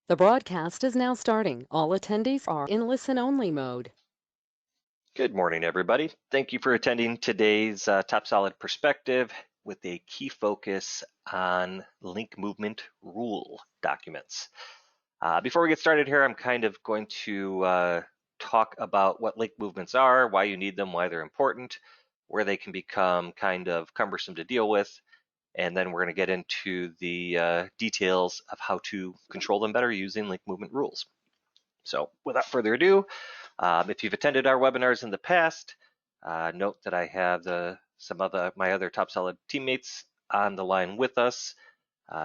The broadcast is now starting. All attendees are in listen-only mode. Good morning, everybody. Thank you for attending today's TopSolid Perspective with a key focus on link movement rule documents. Before we get started here, I'm kind of going to talk about what link movements are, why you need them, why they're important, where they can become kind of cumbersome to deal with, and then we're going to get into the details of how to control them better using link movement rules. So without further ado, if you've attended our webinars in the past, note that I have some of my other TopSolid teammates on the line with us.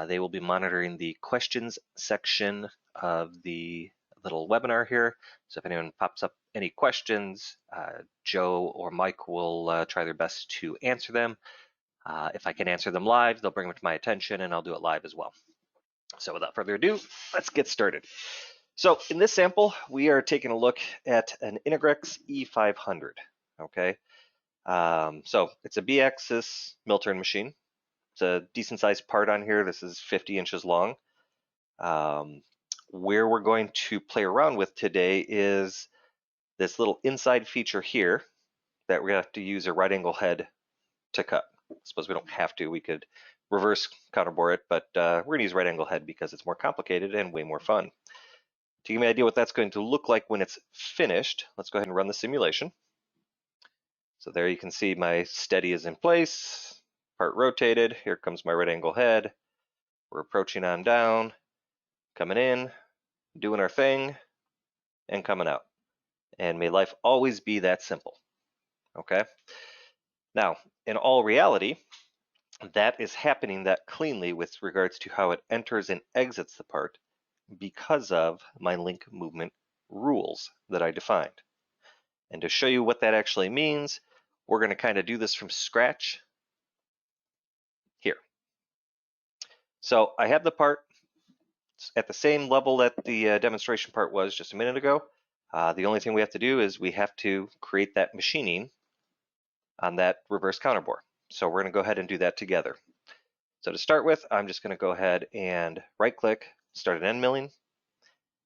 They will be monitoring the questions section of the little webinar here. So if anyone pops up any questions, Joe or Mike will try their best to answer them. If I can answer them live, they'll bring them to my attention and I'll do it live as well. So without further ado, let's get started. So in this sample, we are taking a look at an Integrex E500, okay? So it's a B-axis mill turn machine. It's a decent sized part on here. This is 50 inches long. Where we're going to play around with today is this little inside feature here that we have to use a right angle head to cut. I suppose we don't have to, we could reverse counterbore it, but we're gonna use right angle head because it's more complicated and way more fun. To give me an idea what that's going to look like when it's finished, let's go ahead and run the simulation. So there you can see my steady is in place, part rotated, here comes my right angle head. We're approaching on down, coming in, doing our thing, and coming out. And may life always be that simple, okay? Now, in all reality, that is happening that cleanly with regards to how it enters and exits the part because of my link movement rules that I defined. And to show you what that actually means, we're going to kind of do this from scratch here. So I have the part at the same level that the demonstration part was just a minute ago. The only thing we have to do is we have to create that machining on that reverse counterbore. So we're going to go ahead and do that together. So to start with, I'm just going to go ahead and right click, start an end milling.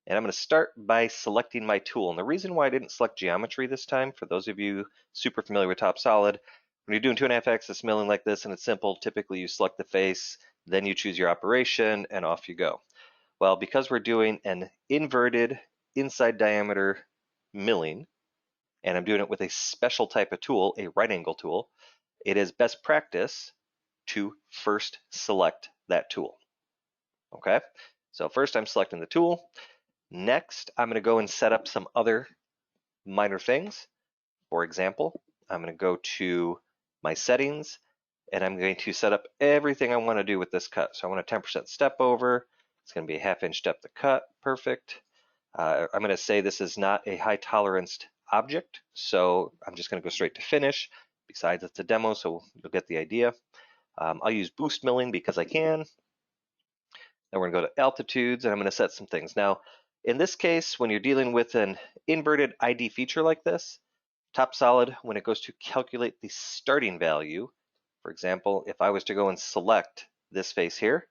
And I'm going to start by selecting my tool. And the reason why I didn't select geometry this time, for those of you super familiar with TopSolid, when you're doing 2.5 axis milling like this and it's simple, typically you select the face, then you choose your operation, and off you go. Well, because we're doing an inverted inside diameter milling, and I'm doing it with a special type of tool, a right angle tool, it is best practice to first select that tool. Okay, so first I'm selecting the tool. Next, I'm going to go and set up some other minor things. For example, I'm going to go to my settings and I'm going to set up everything I want to do with this cut. So I want a 10% step over. It's going to be a 1/2 inch depth of cut. Perfect. I'm going to say this is not a high tolerance object, so I'm just going to go straight to finish. Besides, it's a demo, so you'll get the idea. I'll use boost milling because I can. Then we're going to go to altitudes and I'm going to set some things. Now, in this case, when you're dealing with an inverted ID feature like this, TopSolid, when it goes to calculate the starting value, for example, if I was to go and select this face here,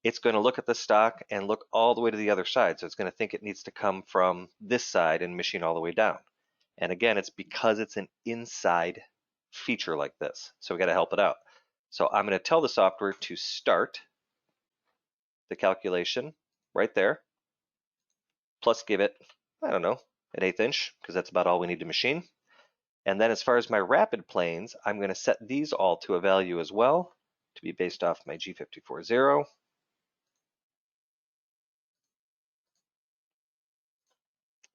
it's going to look at the stock and look all the way to the other side. So it's going to think it needs to come from this side and machine all the way down. And again, it's because it's an inside feature like this. So we got to help it out. So I'm going to tell the software to start the calculation right there, plus give it, I don't know, an 1/8 inch, because that's about all we need to machine. And then as far as my rapid planes, I'm going to set these all to a value as well, to be based off my G540.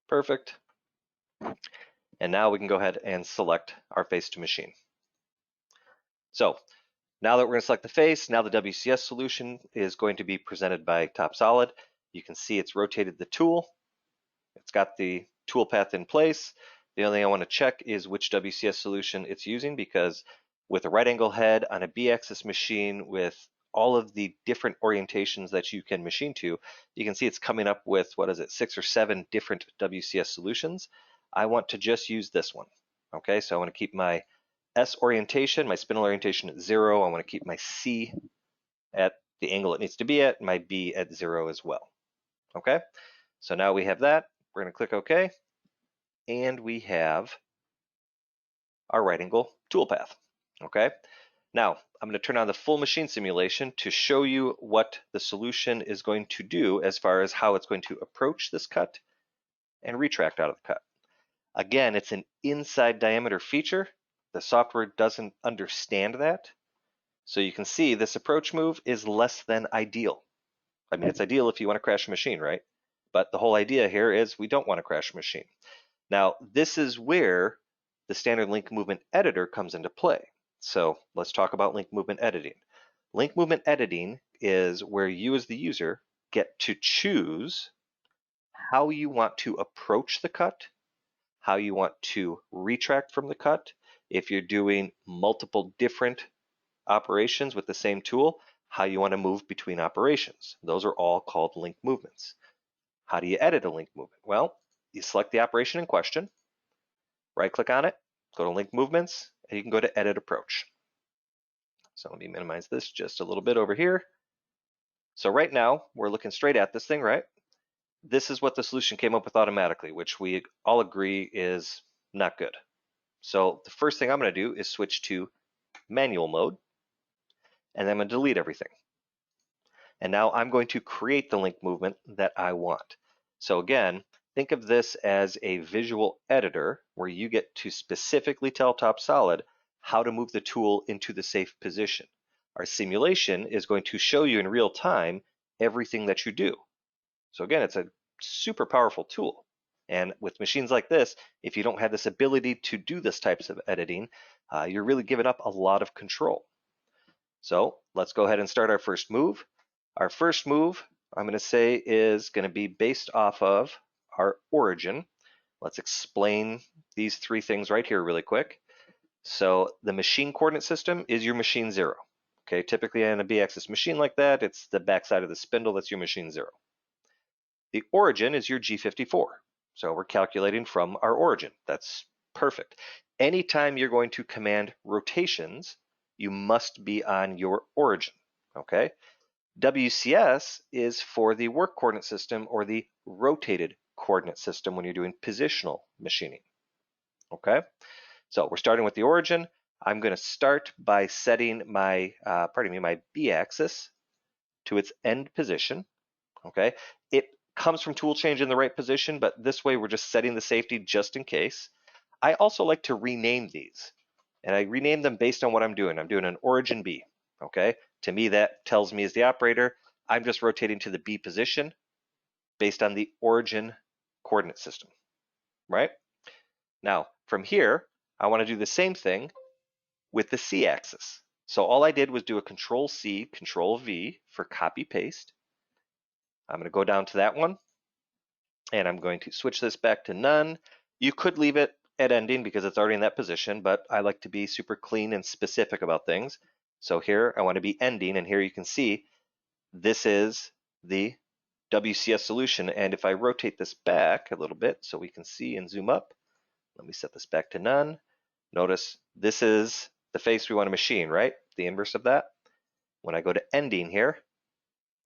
Perfect. And now we can go ahead and select our face to machine. So now that we're going to select the face, now the WCS solution is going to be presented by TopSolid. You can see it's rotated the tool. It's got the tool path in place. The only thing I want to check is which WCS solution it's using, because with a right angle head on a B-axis machine with all of the different orientations that you can machine to, you can see it's coming up with, 6 or 7 different WCS solutions. I want to just use this one. Okay, so I want to keep my S orientation, my spindle orientation at 0. I want to keep my C at the angle it needs to be at, my B at 0 as well. Okay, so now we have that. We're going to click OK, and we have our right angle toolpath. Okay, now I'm going to turn on the full machine simulation to show you what the solution is going to do as far as how it's going to approach this cut and retract out of the cut. Again, it's an inside diameter feature. The software doesn't understand that. So you can see this approach move is less than ideal. I mean, it's ideal if you want to crash a machine, right? But the whole idea here is we don't want to crash a machine. Now, this is where the standard link movement editor comes into play. So let's talk about link movement editing. Link movement editing is where you as the user get to choose how you want to approach the cut, how you want to retract from the cut. If you're doing multiple different operations with the same tool, how you want to move between operations. Those are all called link movements. How do you edit a link movement? Well, you select the operation in question, right click on it, go to link movements, and you can go to edit approach. So let me minimize this just a little bit over here. So right now we're looking straight at this thing, right? This is what the solution came up with automatically, which we all agree is not good. So the first thing I'm going to do is switch to manual mode, and then I'm going to delete everything. And now I'm going to create the link movement that I want. So again, think of this as a visual editor where you get to specifically tell TopSolid how to move the tool into the safe position. Our simulation is going to show you in real time everything that you do. So again, it's a super powerful tool. And with machines like this, if you don't have this ability to do this types of editing, you're really giving up a lot of control. So let's go ahead and start our first move. Our first move, I'm going to say, is going to be based off of our origin. Let's explain these three things right here really quick. So the machine coordinate system is your machine 0. Okay, typically on a B-axis machine like that, it's the backside of the spindle that's your machine 0. The origin is your G54. So we're calculating from our origin. That's perfect. Anytime you're going to command rotations, you must be on your origin. Okay? WCS is for the work coordinate system or the rotated coordinate system when you're doing positional machining. Okay, so we're starting with the origin. I'm going to start by setting my, my B-axis to its end position. Okay, it comes from tool change in the right position, but this way we're just setting the safety just in case. I also like to rename these, and I rename them based on what I'm doing. I'm doing an origin B. Okay, to me that tells me as the operator, I'm just rotating to the B position based on the origin coordinate system, right? Now, from here, I want to do the same thing with the C axis. So all I did was do a Control C, Control V for copy paste. I'm going to go down to that one, and I'm going to switch this back to none. You could leave it at ending because it's already in that position, but I like to be super clean and specific about things. So here I want to be ending, and here you can see this is the WCS solution. And if I rotate this back a little bit so we can see and zoom up, let me set this back to none. Notice this is the face we want to machine, right? The inverse of that. When I go to ending here,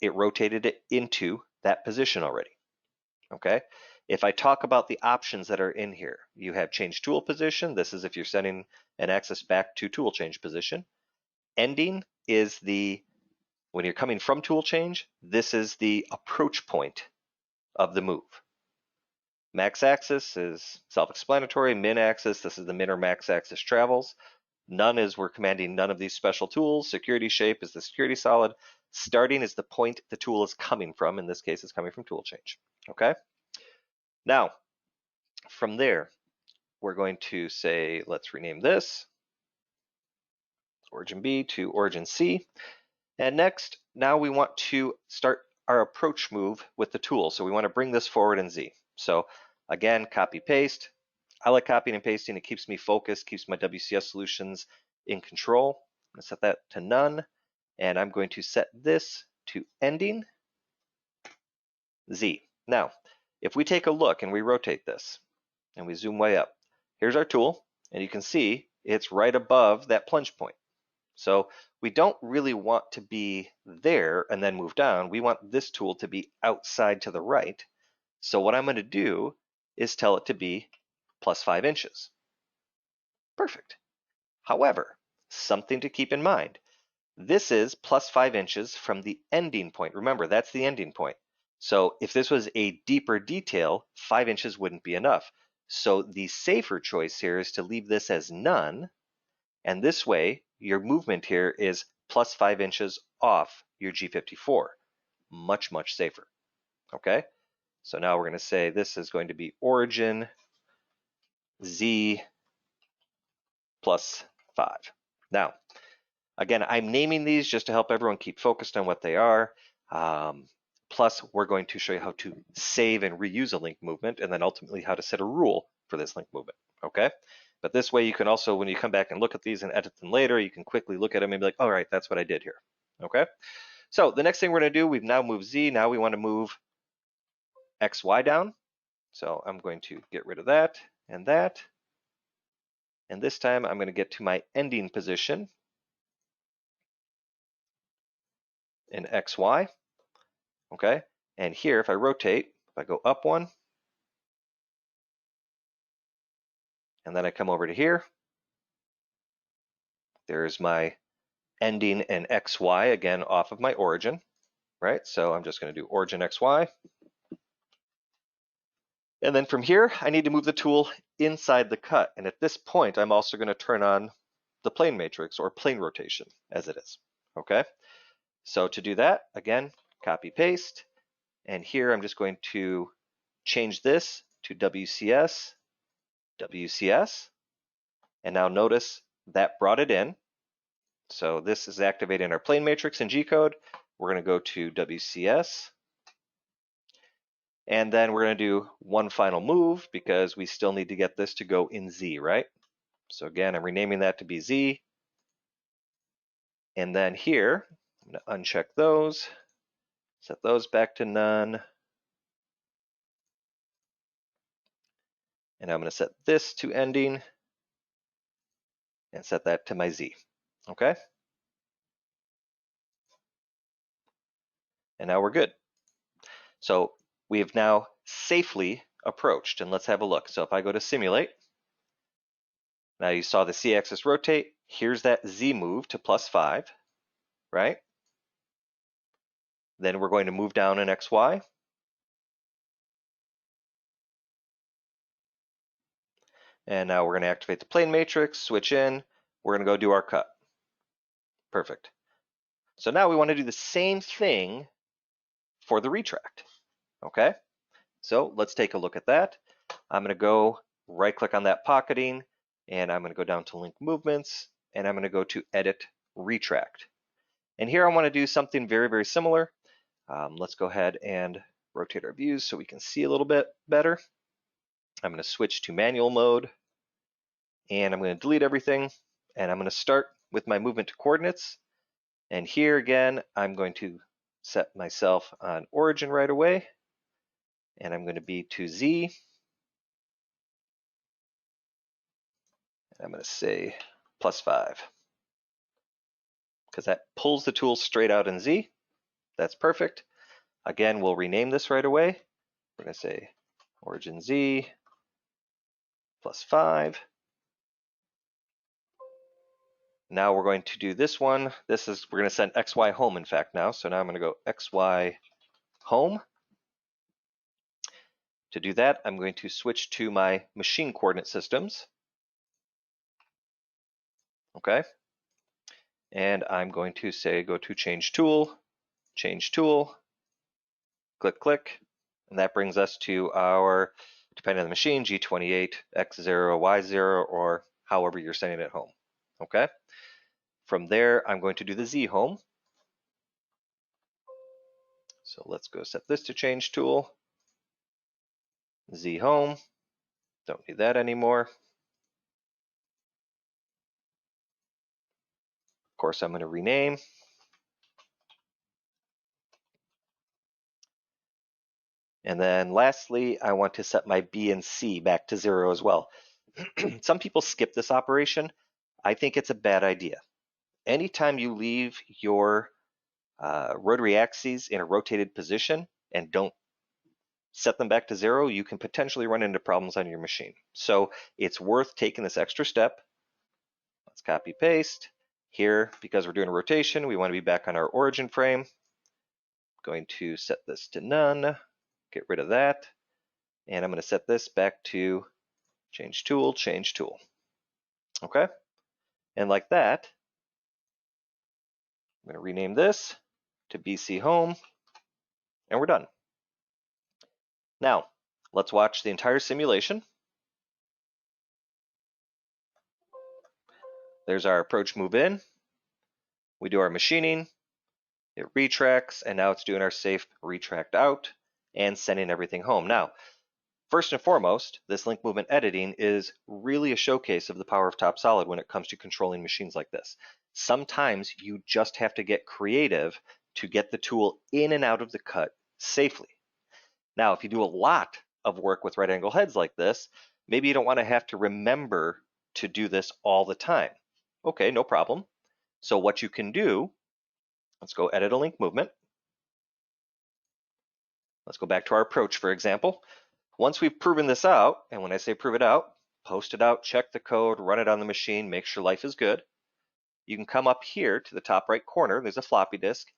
it rotated it into that position already. Okay. If I talk about the options that are in here, you have change tool position. This is if you're sending an axis back to tool change position. Ending is when you're coming from tool change, this is the approach point of the move. Max axis is self-explanatory. Min axis, this is the min or max axis travels. None is we're commanding none of these special tools. Security shape is the security solid. Starting is the point the tool is coming from. In this case, it's coming from tool change. Okay. Now, from there, we're going to say, let's rename this origin B to origin C. And next, now we want to start our approach move with the tool. So we want to bring this forward in Z. So again, copy paste. I like copying and pasting. It keeps me focused, keeps my WCS solutions in control. I'm going to set that to none. And I'm going to set this to ending Z. Now, if we take a look and we rotate this and we zoom way up, here's our tool. And you can see it's right above that plunge point. So we don't really want to be there and then move down. We want this tool to be outside to the right. So what I'm going to do is tell it to be plus 5 inches. Perfect. However, something to keep in mind. This is plus 5 inches from the ending point. Remember, that's the ending point. So if this was a deeper detail, 5 inches wouldn't be enough. So the safer choice here is to leave this as none. And this way, your movement here is plus 5 inches off your G54. Much, much safer. Okay? So now we're going to say this is going to be origin Z plus 5. Now, again, I'm naming these just to help everyone keep focused on what they are. Plus, we're going to show you how to save and reuse a link movement, and then ultimately how to set a rule for this link movement, okay? But this way you can also, when you come back and look at these and edit them later, you can quickly look at them and be like, all right, that's what I did here, okay? So the next thing we're gonna do, we've now moved Z, now we wanna move X, Y down. So I'm going to get rid of that. And this time I'm gonna get to my ending position in X, Y. Okay, and here if I rotate, if I go up one, and then I come over to here, there's my ending in XY, again off of my origin, right? So I'm just going to do origin XY. And then from here, I need to move the tool inside the cut. And at this point, I'm also going to turn on the plane matrix or plane rotation as it is, okay? So to do that, again, copy paste. And here I'm just going to change this to WCS, WCS. And now notice that brought it in. So this is activating our plane matrix in G-code. We're going to go to WCS. And then we're going to do one final move because we still need to get this to go in Z, right? So again, I'm renaming that to be Z. And then here, I'm going to uncheck those, set those back to none. And I'm going to set this to ending and set that to my Z, okay? And now we're good. So we have now safely approached, and let's have a look. So if I go to simulate, now you saw the C-axis rotate. Here's that Z move to plus 5, right? Then we're going to move down in XY. And now we're going to activate the plane matrix, switch in. We're going to go do our cut. Perfect. So now we want to do the same thing for the retract, okay? So let's take a look at that. I'm going to go right click on that pocketing, and I'm going to go down to link movements, and I'm going to go to edit retract. And here I want to do something very, very similar. Let's go ahead and rotate our views so we can see a little bit better. I'm going to switch to manual mode, and I'm going to delete everything, and I'm going to start with my movement to coordinates. And here again, I'm going to set myself on origin right away, and I'm going to be to Z. I'm going to say plus 5 because that pulls the tool straight out in Z. That's perfect. Again, we'll rename this right away. We're going to say origin Z plus 5. Now we're going to do this one. We're going to send XY home, in fact, now. So now I'm going to go XY home. To do that, I'm going to switch to my machine coordinate systems. Okay. And I'm going to say, go to change tool, click, click. And that brings us to our, depending on the machine, G28, X0, Y0, or however you're sending it home. Okay. From there, I'm going to do the Z home. So let's go set this to change tool. Z home. Don't need that anymore. Of course, I'm going to rename. And then lastly, I want to set my B and C back to 0 as well. Some people skip this operation. I think it's a bad idea. anytime you leave your rotary axes in a rotated position and don't set them back to 0, you can potentially run into problems on your machine. So it's worth taking this extra step. Let's copy paste. Here, because we're doing a rotation, we want to be back on our origin frame. I'm going to set this to none, get rid of that, and I'm going to set this back to change tool, change tool. Okay, and like that, I'm going to rename this to BC Home, and we're done. Now, let's watch the entire simulation. There's our approach move in. We do our machining, it retracts, and now it's doing our safe retract out and sending everything home. Now, first and foremost, this link movement editing is really a showcase of the power of TopSolid when it comes to controlling machines like this. Sometimes you just have to get creative to get the tool in and out of the cut safely. Now, if you do a lot of work with right angle heads like this, maybe you don't want to have to remember to do this all the time. Okay, no problem. So what you can do, let's go edit a link movement. Let's go back to our approach, for example. Once we've proven this out, and when I say prove it out, post it out, check the code, run it on the machine, make sure life is good. You can come up here to the top right corner, there's a floppy disk,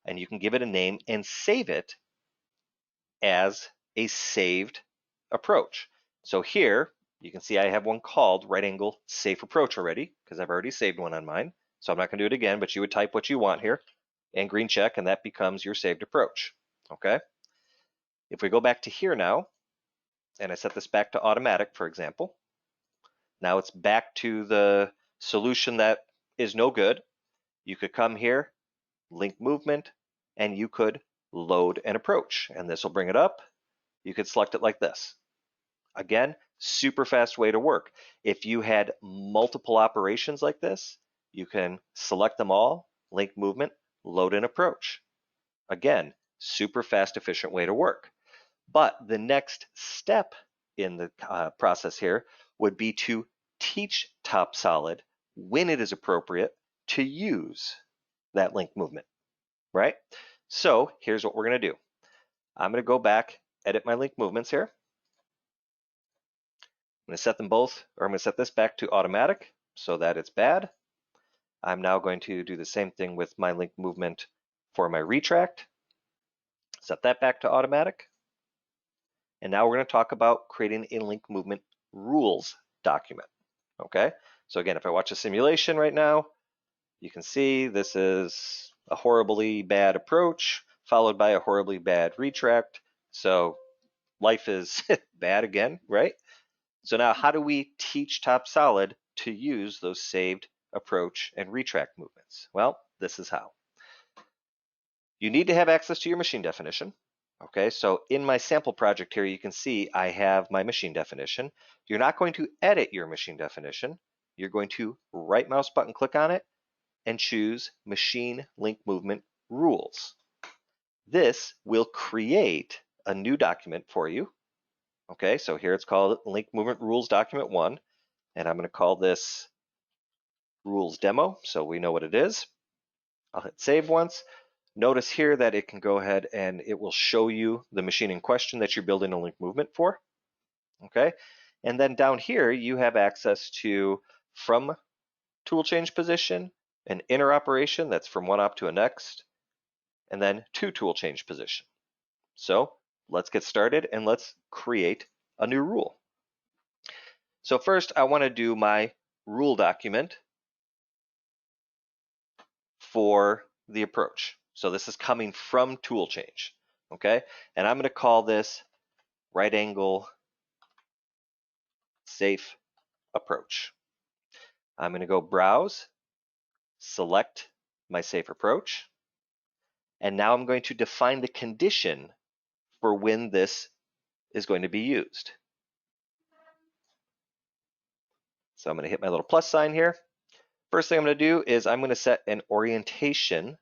and you can give it a name and save it as a saved approach. So here, you can see I have one called right angle safe approach already, because I've already saved one on mine. So I'm not going to do it again, but you would type what you want here and green check, and that becomes your saved approach. Okay. If we go back to here now, and I set this back to automatic, for example, now it's back to the solution that is no good. You could come here, link movement, and you could load an approach, and this will bring it up. You could select it like this. Again, super fast way to work. If you had multiple operations like this, you can select them all, link movement, load an approach. Again, super fast, efficient way to work. But the next step in the process here would be to teach TopSolid when it is appropriate to use that link movement, right? So here's what we're going to do. I'm going to go back, edit my link movements here. I'm going to set them both, or I'm going to set this back to automatic so that it's bad. I'm now going to do the same thing with my link movement for my retract. Set that back to automatic. And now we're going to talk about creating a link movement rules document. Okay, so again, if I watch a simulation right now, you can see this is a horribly bad approach followed by a horribly bad retract. So life is bad again, right? So now how do we teach TopSolid to use those saved approach and retract movements? Well, this is how. You need to have access to your machine definition. Okay, so in my sample project here, you can see I have my machine definition. You're not going to edit your machine definition. You're going to right mouse button click on it and choose Machine Link Movement Rules. This will create a new document for you. Okay, so here it's called Link Movement Rules Document 1, and I'm going to call this Rules Demo so we know what it is. I'll hit save once. Notice here that it can go ahead and it will show you the machine in question that you're building a link movement for. Okay, and then down here you have access to from tool change position, an inner operation that's from one op to a next, and then to tool change position. So let's get started and let's create a new rule. So first I want to do my rule document for the approach. So this is coming from tool change, okay? And I'm going to call this right angle safe approach. I'm going to go browse, select my safe approach, and now I'm going to define the condition for when this is going to be used. So I'm going to hit my little plus sign here. First thing I'm going to do is I'm going to set an orientation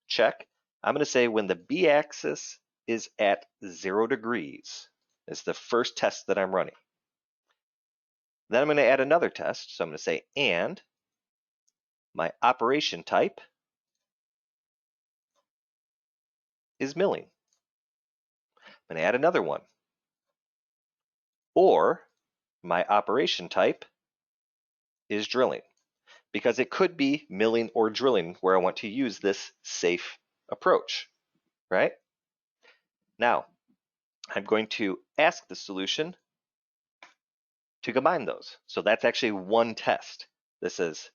check. I'm going to say when the B-axis is at 0 degrees. It's the first test that I'm running. Then I'm going to add another test. So I'm going to say and My operation type is milling. I'm going to add another one. Or my operation type is drilling, because it could be milling or drilling where I want to use this safe approach, right? Now, I'm going to ask the solution to combine those. So that's actually one test. This is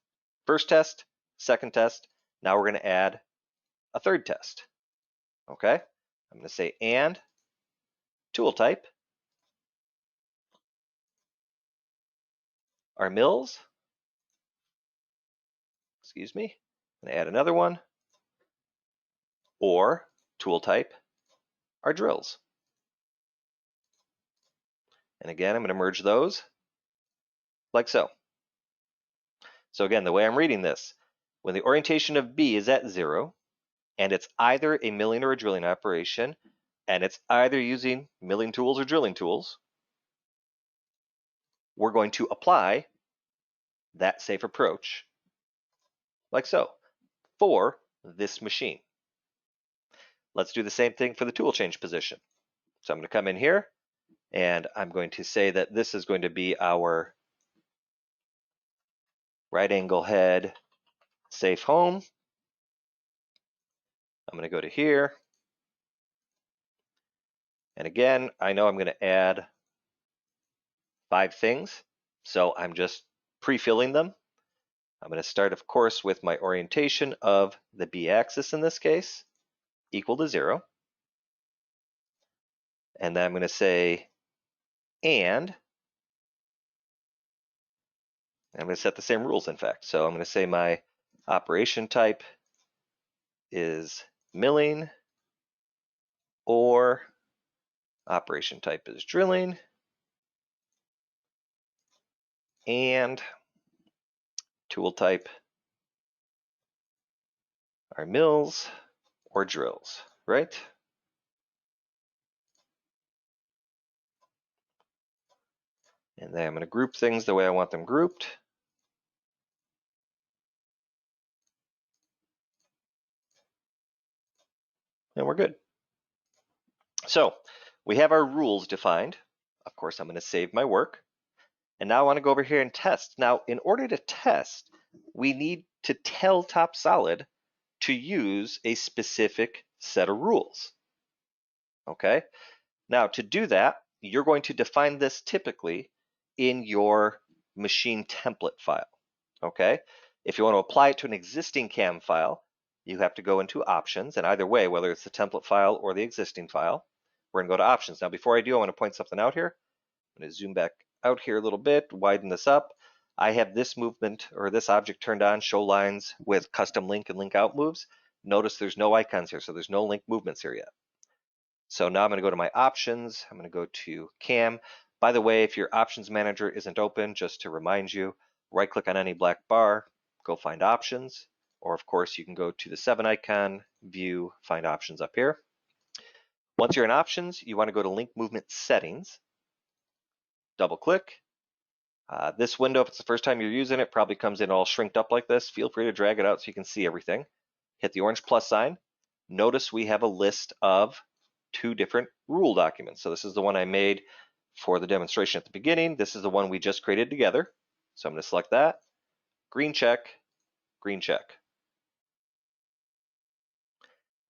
first test, second test. Now we're going to add a third test. Okay? I'm going to say and tool type are mills. Excuse me. I'm going to add another one. Or tool type are drills. And again, I'm going to merge those like so. So again, the way I'm reading this, when the orientation of B is at 0, and it's either a milling or a drilling operation, and it's either using milling tools or drilling tools, we're going to apply that safe approach like so for this machine. Let's do the same thing for the tool change position. So I'm going to come in here and I'm going to say that this is going to be our right angle head safe home. I'm going to go to here. And again, I know I'm going to add 5 things. So I'm just pre-filling them. I'm going to start, of course, with my orientation of the B-axis in this case, equal to 0. And then I'm going to say, and I'm going to set the same rules, in fact. So I'm going to say my operation type is milling, or operation type is drilling, and tool type are mills or drills, right? And then I'm going to group things the way I want them grouped. And we're good. So we have our rules defined. Of course, I'm going to save my work. And now I want to go over here and test. Now, in order to test, we need to tell TopSolid to use a specific set of rules. Okay? Now, to do that, you're going to define this typically in your machine template file. Okay? If you want to apply it to an existing CAM file, you have to go into options, and either way, whether it's the template file or the existing file, we're going to go to options. Now, before I do, I want to point something out here. I'm going to zoom back out here a little bit, widen this up. I have this movement or this object turned on, show lines with custom link and link out moves. Notice there's no icons here, so there's no link movements here yet. So now I'm going to go to my options. I'm going to go to CAM. By the way, if your options manager isn't open, just to remind you, right click on any black bar, go find options, or of course you can go to the 7 icon, view, find options up here. Once you're in options, you want to go to link movement settings, double click. This window, if it's the first time you're using it, probably comes in all shrinked up like this. Feel free to drag it out so you can see everything. Hit the orange plus sign. Notice we have a list of 2 different rule documents. So this is the one I made for the demonstration at the beginning. This is the one we just created together. So I'm going to select that. Green check, green check.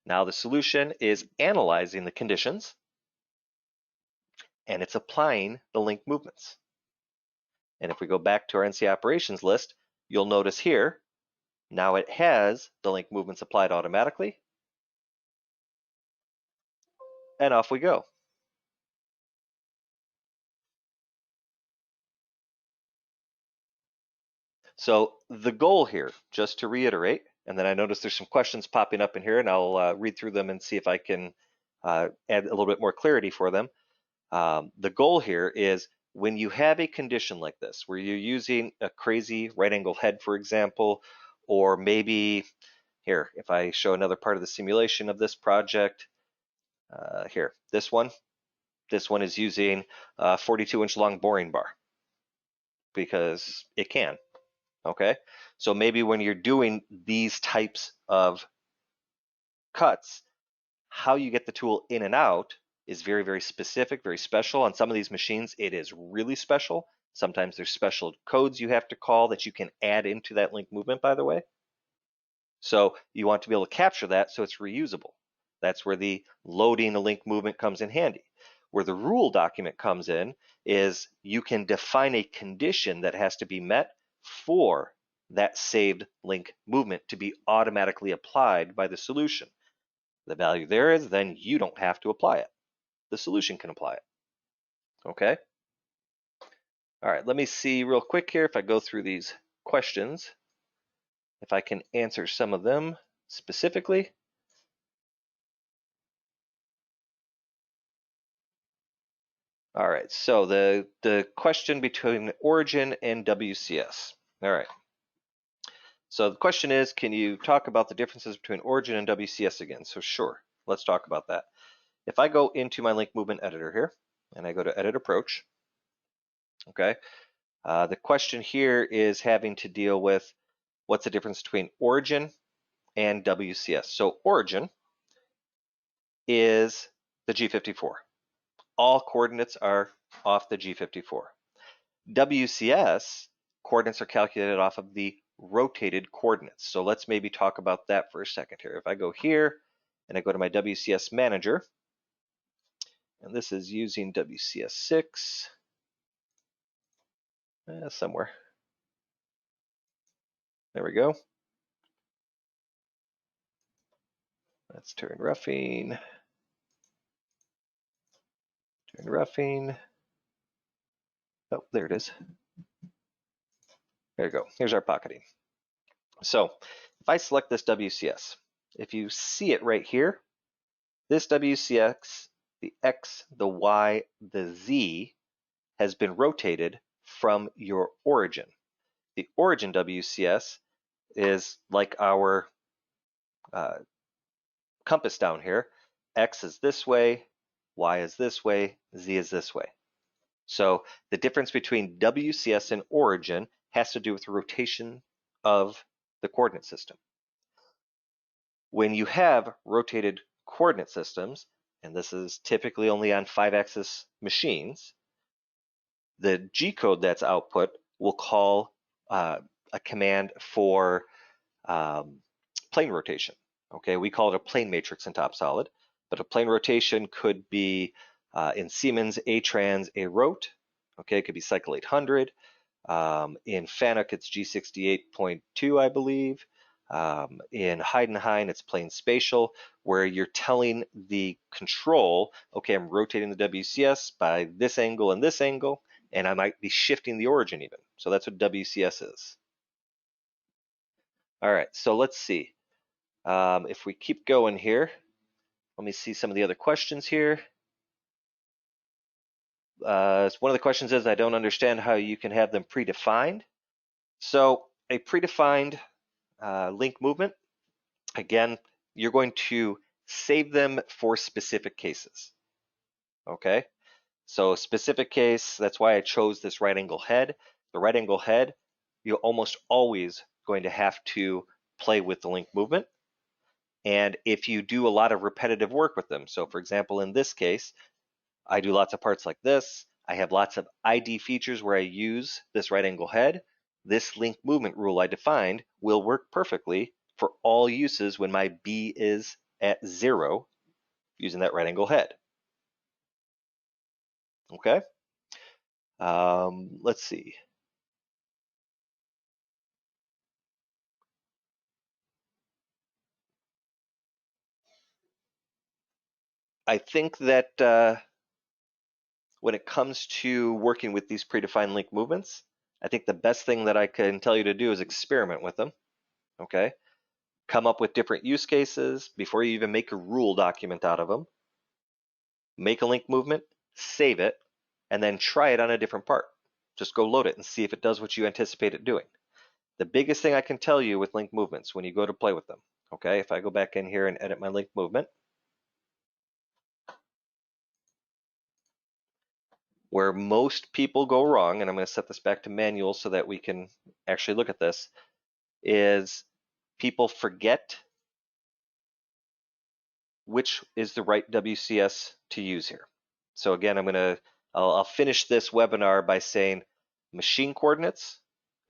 Now the solution is analyzing the conditions and it's applying the link movements. And if we go back to our NC operations list, you'll notice here, now it has the link movements applied automatically. And off we go. So the goal here, just to reiterate, and then I notice there's some questions popping up in here, and I'll read through them and see if I can add a little bit more clarity for them. The goal here is when you have a condition like this, where you're using a crazy right angle head, for example, or maybe here, if I show another part of the simulation of this project, here, this one is using a 42-inch long boring bar because it can. Okay, so maybe when you're doing these types of cuts, how you get the tool in and out is very, very specific, very special. On some of these machines, it is really special. Sometimes there's special codes you have to call that you can add into that link movement, by the way. So you want to be able to capture that so it's reusable. That's where the loading a link movement comes in handy. Where the rule document comes in is you can define a condition that has to be met for that saved link movement to be automatically applied by the solution. The value there is then you don't have to apply it. The solution can apply it. Okay? All right, let me see real quick here if I go through these questions, if I can answer some of them specifically. All right, so the question between origin and WCS. All right. So the question is, can you talk about the differences between origin and WCS again? So sure, let's talk about that. If I go into my link movement editor here, and I go to edit approach, okay, the question here is having to deal with what's the difference between origin and WCS. So origin is the G54. All coordinates are off the G54. WCS coordinates are calculated off of the rotated coordinates. So let's maybe talk about that for a second here. If I go here and I go to my WCS manager, and this is using WCS 6 somewhere. There we go. Let's turn roughing. Turn roughing. Oh, there it is. There you go. Here's our pocketing. So if I select this WCS, if you see it right here, this WCS, the X, the Y, the Z has been rotated from your origin. The origin WCS is like our compass down here. X is this way, Y is this way, Z is this way. So the difference between WCS and origin has to do with the rotation of the coordinate system. When you have rotated coordinate systems, and this is typically only on 5-axis machines, the G code that's output will call a command for plane rotation. Okay, we call it a plane matrix in TopSolid, but a plane rotation could be in Siemens A trans A rot. Okay, it could be cycle 800. In FANUC, it's G68.2, I believe. In Heidenhain, it's plane spatial, where you're telling the control, okay, I'm rotating the WCS by this angle and this angle, and I might be shifting the origin even. So that's what WCS is. All right, so let's see. If we keep going here, let me see some of the other questions here. One of the questions is, I don't understand how you can have them predefined. So a predefined link movement, again, you're going to save them for specific cases. Okay, so specific case, that's why I chose this right angle head. The right angle head, you're almost always going to have to play with the link movement. And if you do a lot of repetitive work with them, so for example, in this case, I do lots of parts like this. I have lots of ID features where I use this right angle head. This link movement rule I defined will work perfectly for all uses when my B is at 0 using that right angle head. Okay. Let's see. I think that when it comes to working with these predefined link movements, I think the best thing that I can tell you to do is experiment with them. Okay. Come up with different use cases before you even make a rule document out of them. Make a link movement, save it, and then try it on a different part. Just go load it and see if it does what you anticipate it doing. The biggest thing I can tell you with link movements when you go to play with them, okay, if I go back in here and edit my link movement, Where most people go wrong, and I'm going to set this back to manual so that we can actually look at this, is people forget which is the right WCS to use here. So again, I'll finish this webinar by saying machine coordinates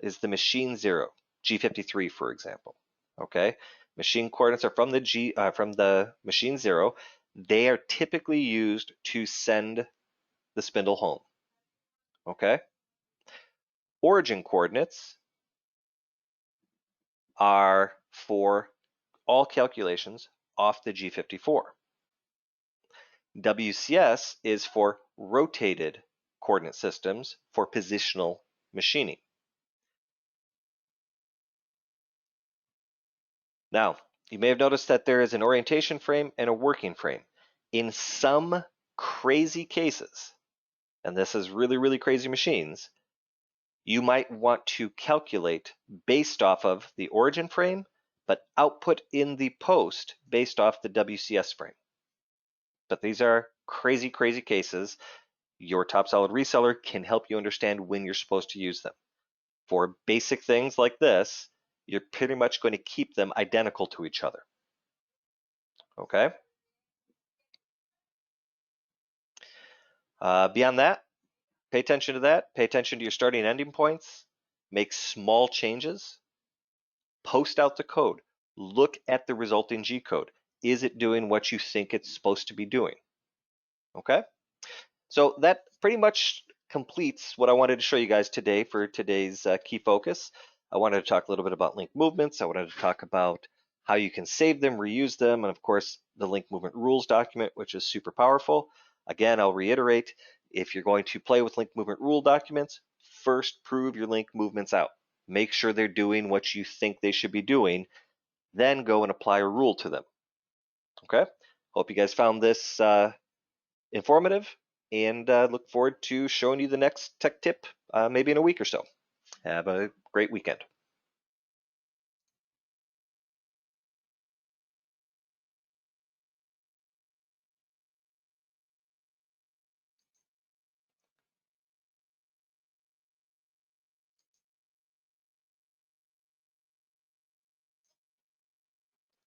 is the machine 0, G53 for example. Okay, machine coordinates are from the machine 0. They are typically used to send the spindle home. Okay, origin coordinates are for all calculations off the G54. WCS is for rotated coordinate systems for positional machining. Now, you may have noticed that there is an orientation frame and a working frame. In some crazy cases, and this is really, really crazy machines, you might want to calculate based off of the origin frame, but output in the post based off the WCS frame. But these are crazy, crazy cases. Your TopSolid reseller can help you understand when you're supposed to use them. For basic things like this, you're pretty much going to keep them identical to each other. Okay? Beyond that, pay attention to that. Pay attention to your starting and ending points. Make small changes. Post out the code. Look at the resulting G code. Is it doing what you think it's supposed to be doing? Okay? So that pretty much completes what I wanted to show you guys today for today's key focus. I wanted to talk a little bit about link movements. I wanted to talk about how you can save them, reuse them, and of course the link movement rules document, which is super powerful. Again, I'll reiterate, if you're going to play with link movement rule documents, first prove your link movements out. Make sure they're doing what you think they should be doing, then go and apply a rule to them. Okay? Hope you guys found this informative, and look forward to showing you the next tech tip maybe in a week or so. Have a great weekend.